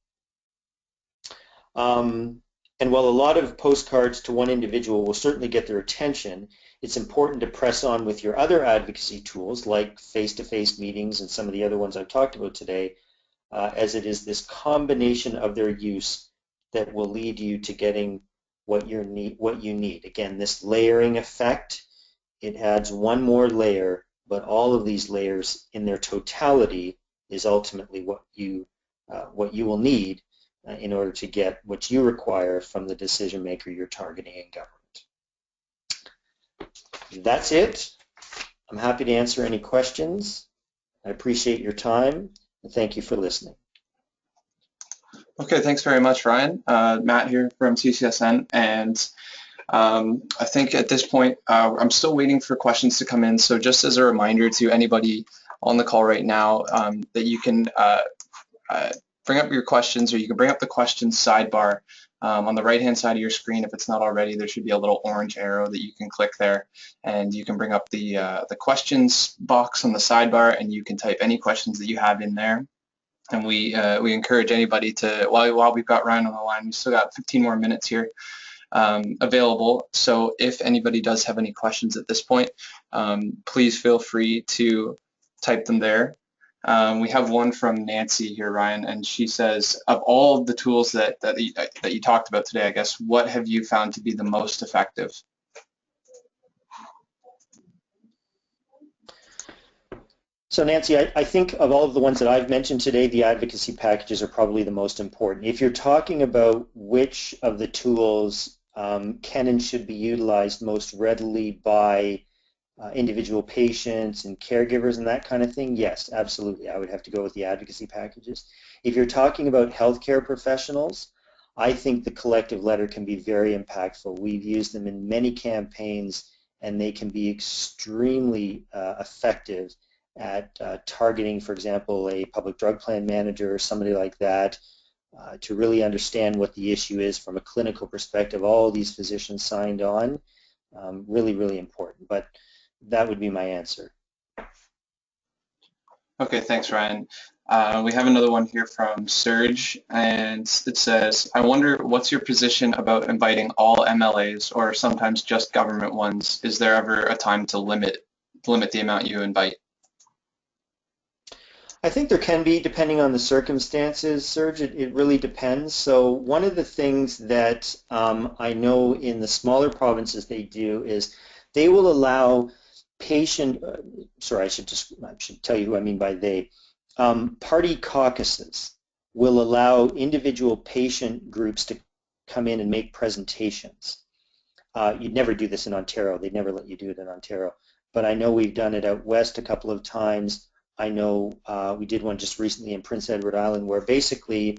And while a lot of postcards to one individual will certainly get their attention, it's important to press on with your other advocacy tools like face-to-face meetings and some of the other ones I've talked about today, as it is this combination of their use that will lead you to getting what you need. Again, this layering effect, it adds one more layer, but all of these layers in their totality is ultimately what you will need in order to get what you require from the decision maker you're targeting in government. That's it. I'm happy to answer any questions. I appreciate your time, and thank you for listening. Okay, thanks very much, Ryan. Matt here from CCSN, and I think at this point, I'm still waiting for questions to come in. So just as a reminder to anybody on the call right now, that you can bring up your questions, or you can bring up the questions sidebar on the right-hand side of your screen. If it's not already, there should be a little orange arrow that you can click there, and you can bring up the questions box on the sidebar, and you can type any questions that you have in there. And we encourage anybody to, while we've got Ryan on the line, we still got 15 more minutes here available. So if anybody does have any questions at this point, please feel free to type them there. We have one from Nancy here, Ryan, and she says, of all the tools that you talked about today, I guess, what have you found to be the most effective? So Nancy, I think of all of the ones that I've mentioned today, the advocacy packages are probably the most important. If you're talking about which of the tools can and should be utilized most readily by individual patients and caregivers and that kind of thing, yes, absolutely. I would have to go with the advocacy packages. If you're talking about healthcare professionals, I think the collective letter can be very impactful. We've used them in many campaigns, and they can be extremely effective at targeting, for example, a public drug plan manager or somebody like that, to really understand what the issue is from a clinical perspective. All these physicians signed on, really, really important. But that would be my answer. Okay, thanks, Ryan. We have another one here from Serge, and it says, I wonder what's your position about inviting all MLAs or sometimes just government ones? Is there ever a time to limit the amount you invite? I think there can be, depending on the circumstances, Serge. It really depends. So one of the things that I know in the smaller provinces they do is they will allow patient, sorry, I should tell you who I mean by they. Party caucuses will allow individual patient groups to come in and make presentations. You'd never do this in Ontario. They'd never let you do it in Ontario. But I know we've done it out west a couple of times. I know we did one just recently in Prince Edward Island where basically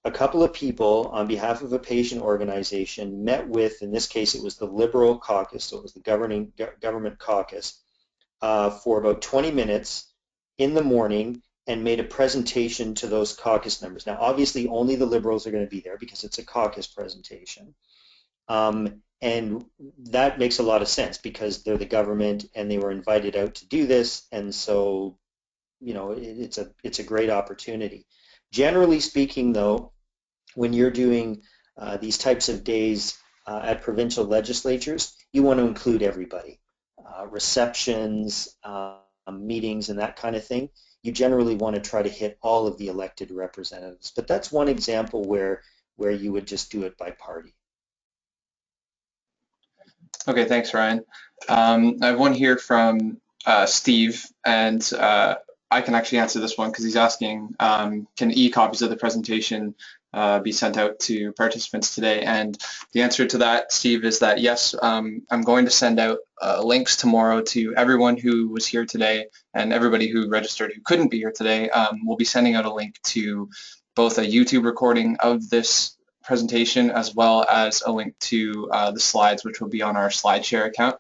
a couple of people on behalf of a patient organization met with, in this case it was the Liberal caucus, so it was the government caucus, for about 20 minutes in the morning and made a presentation to those caucus members. Now obviously only the Liberals are going to be there because it's a caucus presentation. And that makes a lot of sense because they're the government and they were invited out to do this, and so you know, it's a great opportunity. Generally speaking, though, when you're doing these types of days at provincial legislatures, you want to include everybody. Receptions, meetings, and that kind of thing. You generally want to try to hit all of the elected representatives. But that's one example where you would just do it by party. Okay, thanks, Ryan. I have one here from Steve, and I can actually answer this one because he's asking, can e-copies of the presentation be sent out to participants today? And the answer to that, Steve, is that yes, I'm going to send out links tomorrow to everyone who was here today and everybody who registered who couldn't be here today. We'll be sending out a link to both a YouTube recording of this presentation as well as a link to the slides, which will be on our SlideShare account.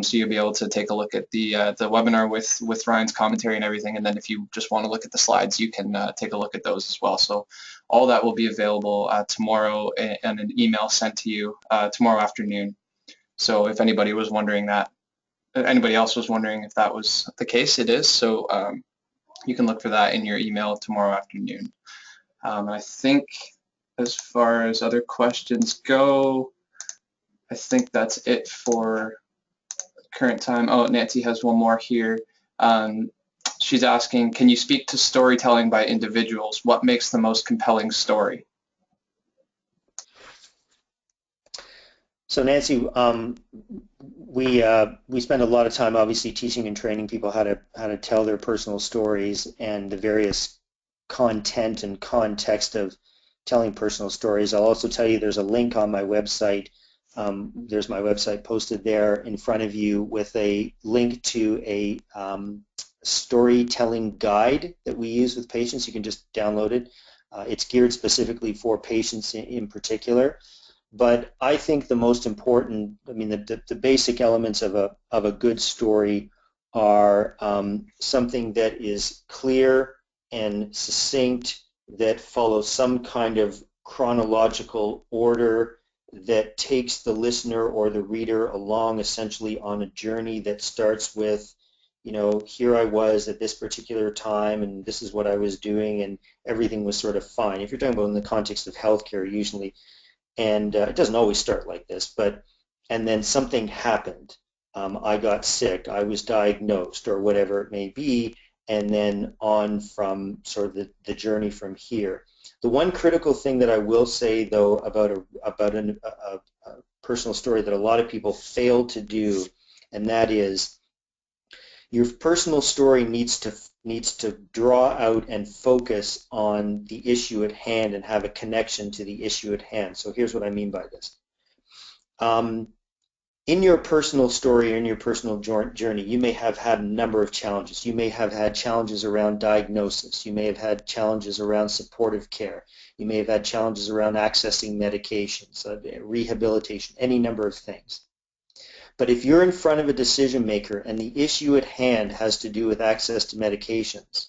So you'll be able to take a look at the webinar with Ryan's commentary and everything, and then if you just want to look at the slides, you can take a look at those as well. So all that will be available tomorrow and an email sent to you tomorrow afternoon. So if anybody was wondering that, anybody else was wondering if that was the case, it is. So you can look for that in your email tomorrow afternoon. I think as far as other questions go, I think that's it for current time. Oh, Nancy has one more here. She's asking, can you speak to storytelling by individuals? What makes the most compelling story? So Nancy, we spend a lot of time obviously teaching and training people how to tell their personal stories and the various content and context of telling personal stories. I'll also tell you there's a link on my website. There's my website posted there in front of you with a link to a storytelling guide that we use with patients. You can just download it. It's geared specifically for patients in particular. But I think the most important, I mean, the basic elements of a good story are something that is clear and succinct, that follows some kind of chronological order, that takes the listener or the reader along essentially on a journey that starts with, you know, here I was at this particular time and this is what I was doing and everything was sort of fine. If you're talking about in the context of healthcare usually, and it doesn't always start like this, but, and then something happened. I got sick, I was diagnosed, or whatever it may be, and then on from sort of the journey from here. The one critical thing that I will say, though, about a personal story that a lot of people fail to do, and that is your personal story needs to draw out and focus on the issue at hand and have a connection to the issue at hand. So here's what I mean by this. In your personal story or in your personal journey, you may have had a number of challenges. You may have had challenges around diagnosis. You may have had challenges around supportive care. You may have had challenges around accessing medications, rehabilitation, any number of things. But if you're in front of a decision maker and the issue at hand has to do with access to medications,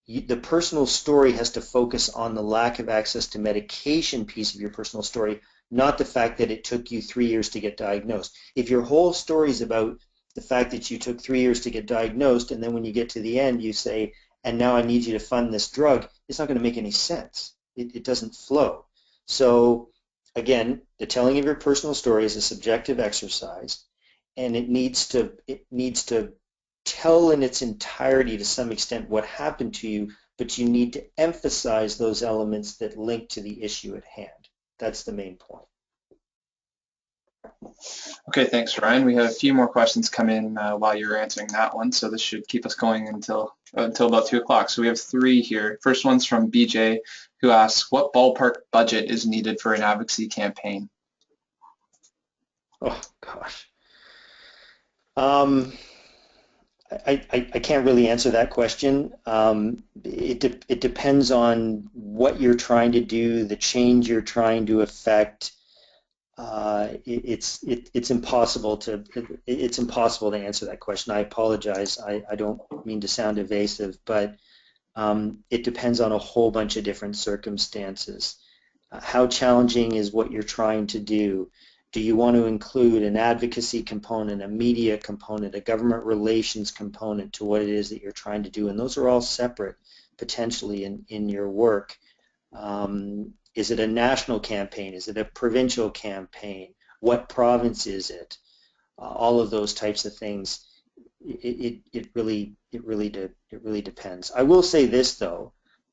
the personal story has to focus on the lack of access to medication piece of your personal story, not the fact that it took you 3 years to get diagnosed. If your whole story is about the fact that you took 3 years to get diagnosed, and then when you get to the end you say, and now I need you to fund this drug, it's not going to make any sense. It doesn't flow. So again, the telling of your personal story is a subjective exercise, and it needs to tell in its entirety to some extent what happened to you, but you need to emphasize those elements that link to the issue at hand. That's the main point. Okay, thanks, Ryan. We have a few more questions come in while you're answering that one, so this should keep us going until about 2 o'clock. So we have 3 here. First one's from BJ, who asks, what ballpark budget is needed for an advocacy campaign? Oh, gosh. I can't really answer that question. It depends on what you're trying to do, the change you're trying to affect. It's impossible to answer that question. I apologize. I don't mean to sound evasive, but it depends on a whole bunch of different circumstances. How challenging is what you're trying to do? Do you want to include an advocacy component, a media component, a government relations component to what it is that you're trying to do? And those are all separate potentially in your work. Is it a national campaign? Is it a provincial campaign? What province is it? All of those types of things. It really depends. I will say this though,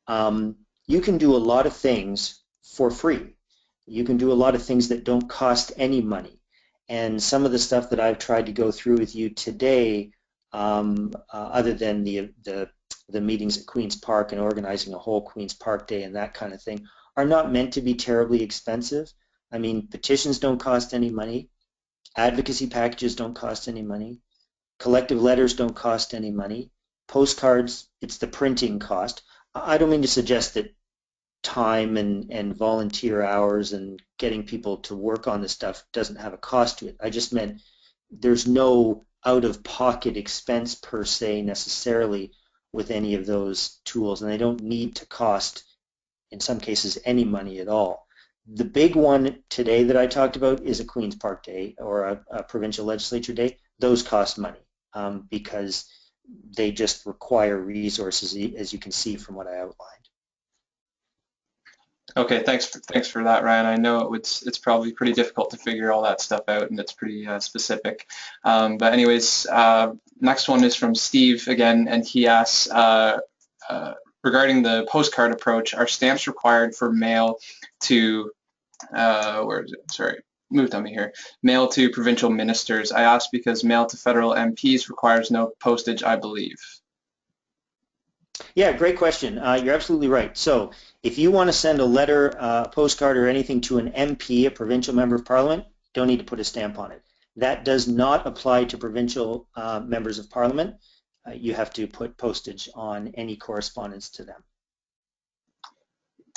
you can do a lot of things for free. You can do a lot of things that don't cost any money. And some of the stuff that I've tried to go through with you today, other than the meetings at Queen's Park and organizing a whole Queen's Park Day and that kind of thing, are not meant to be terribly expensive. I mean, petitions don't cost any money. Advocacy packages don't cost any money. Collective letters don't cost any money. Postcards, it's the printing cost. I don't mean to suggest that time and volunteer hours and getting people to work on this stuff doesn't have a cost to it. I just meant there's no out-of-pocket expense per se necessarily with any of those tools, and they don't need to cost, in some cases, any money at all. The big one today that I talked about is a Queen's Park Day or a provincial legislature day. Those cost money because they just require resources, as you can see from what I outlined. Okay, thanks for that, Ryan. I know it's probably pretty difficult to figure all that stuff out, and it's pretty specific. But anyways, next one is from Steve again, and he asks, regarding the postcard approach, are stamps required for mail to, where is it? Sorry, moved on me here. Mail to provincial ministers. I ask because mail to federal MPs requires no postage, I believe. Yeah, great question. You're absolutely right. So if you want to send a letter, a postcard, or anything to an MP, a provincial member of parliament, don't need to put a stamp on it. That does not apply to provincial members of parliament. you have to put postage on any correspondence to them.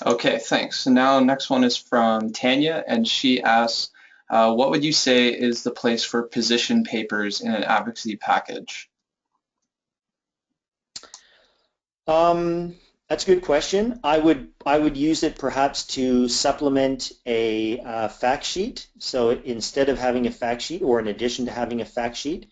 Okay, thanks. So now next one is from Tanya, and she asks, what would you say is the place for position papers in an advocacy package? That's a good question. I would use it perhaps to supplement a fact sheet. So instead of having a fact sheet, or in addition to having a fact sheet,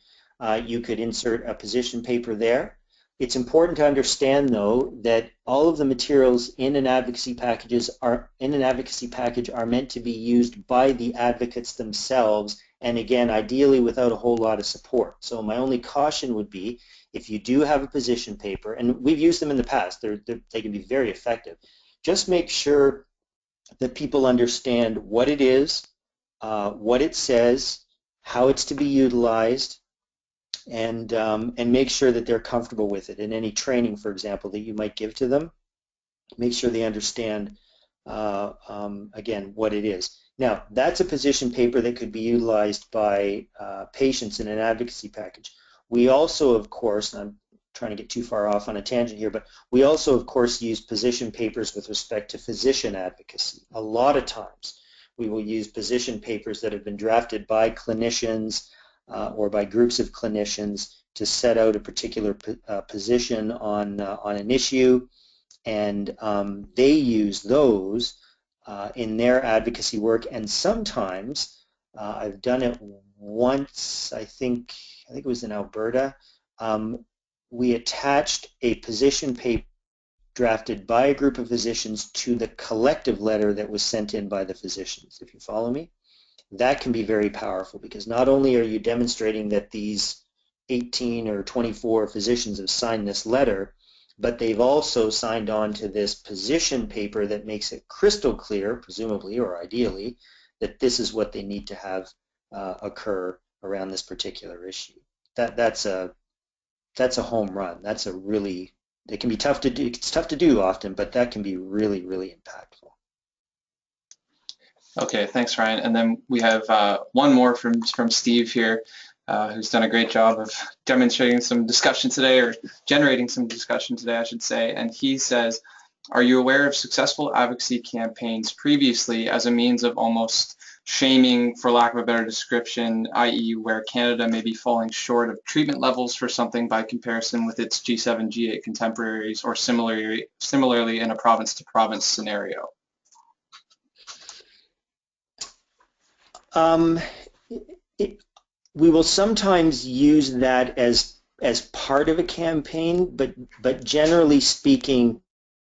you could insert a position paper there. It's important to understand, though, that all of the materials in an advocacy package are meant to be used by the advocates themselves, and again, ideally without a whole lot of support. So my only caution would be, if you do have a position paper, and we've used them in the past, they can be very effective, just make sure that people understand what it is, what it says, how it's to be utilized, and make sure that they're comfortable with it. In any training, for example, that you might give to them, make sure they understand, again, what it is. Now, that's a position paper that could be utilized by patients in an advocacy package. We also, of course, and I'm trying to get too far off on a tangent here, but we also, of course, use position papers with respect to physician advocacy. A lot of times we will use position papers that have been drafted by clinicians or by groups of clinicians to set out a particular position on an issue, and they use those in their advocacy work. And sometimes I've done it once, I think it was in Alberta. We attached a position paper drafted by a group of physicians to the collective letter that was sent in by the physicians, if you follow me. That can be very powerful, because not only are you demonstrating that these 18 or 24 physicians have signed this letter, but they've also signed on to this position paper that makes it crystal clear, presumably or ideally, that this is what they need to have occur around this particular issue. That's a home run. That's a really, it can be tough to do. It's tough to do often, but that can be really, really impactful. Okay, thanks, Ryan. And then we have one more from Steve here, who's done a great job of demonstrating some discussion today, or generating some discussion today, I should say. And he says, are you aware of successful advocacy campaigns previously as a means of almost shaming, for lack of a better description, i.e. where Canada may be falling short of treatment levels for something by comparison with its G7, G8 contemporaries, or similarly in a province-to-province scenario? We will sometimes use that as part of a campaign, but generally speaking,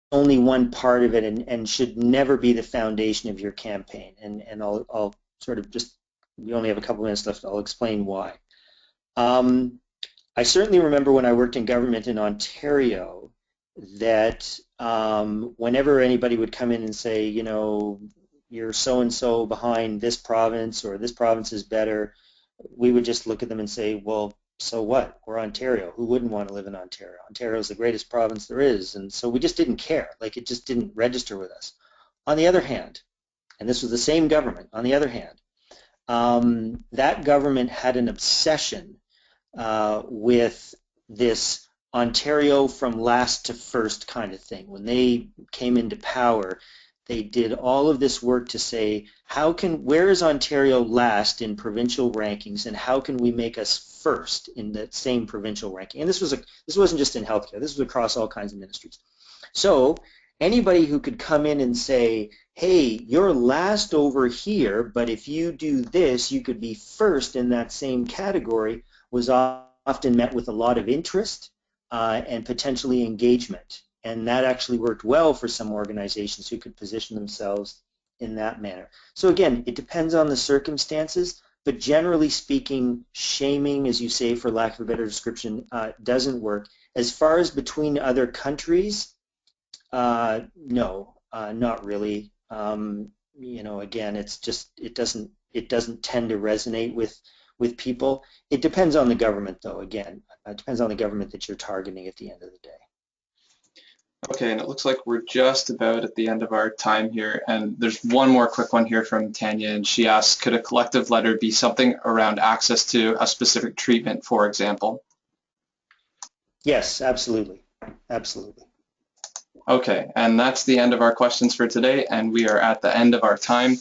only one part of it, and should never be the foundation of your campaign. And I'll sort of just, we only have a couple minutes left, I'll explain why. I certainly remember when I worked in government in Ontario that whenever anybody would come in and say, you know, you're so-and-so behind this province, or this province is better, we would just look at them and say, well, so what? We're Ontario. Who wouldn't want to live in Ontario? Ontario is the greatest province there is. And so we just didn't care. Like, it just didn't register with us. On the other hand, and this was the same government, on the other hand, that government had an obsession with this Ontario from last to first kind of thing. When they came into power, they did all of this work to say, where is Ontario last in provincial rankings, and how can we make us first in that same provincial ranking? And this wasn't just in healthcare, this was across all kinds of ministries. So anybody who could come in and say, hey, you're last over here, but if you do this, you could be first in that same category, was often met with a lot of interest and potentially engagement. And that actually worked well for some organizations who could position themselves in that manner. So again, it depends on the circumstances, but generally speaking, shaming, as you say, for lack of a better description, doesn't work. As far as between other countries, no, not really. You know, again, it's just, it doesn't tend to resonate with people. It depends on the government, though. Again, it depends on the government that you're targeting at the end of the day. Okay, and it looks like we're just about at the end of our time here, and there's one more quick one here from Tanya, and she asks, could a collective letter be something around access to a specific treatment, for example? Yes, absolutely. Absolutely. Okay, and that's the end of our questions for today, and we are at the end of our time.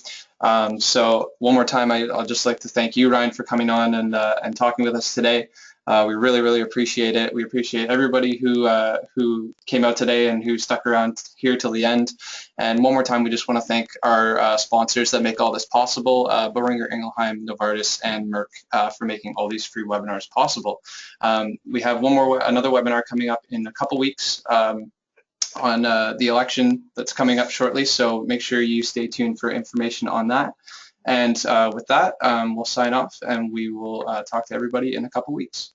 So one more time, I'll just like to thank you, Ryan, for coming on and talking with us today. We really, really appreciate it. We appreciate everybody who came out today and who stuck around here till the end. And one more time, we just want to thank our sponsors that make all this possible, Boehringer Ingelheim, Novartis, and Merck for making all these free webinars possible. We have another webinar coming up in a couple weeks. On the election that's coming up shortly, so make sure you stay tuned for information on that. And with that, we'll sign off and we will talk to everybody in a couple weeks.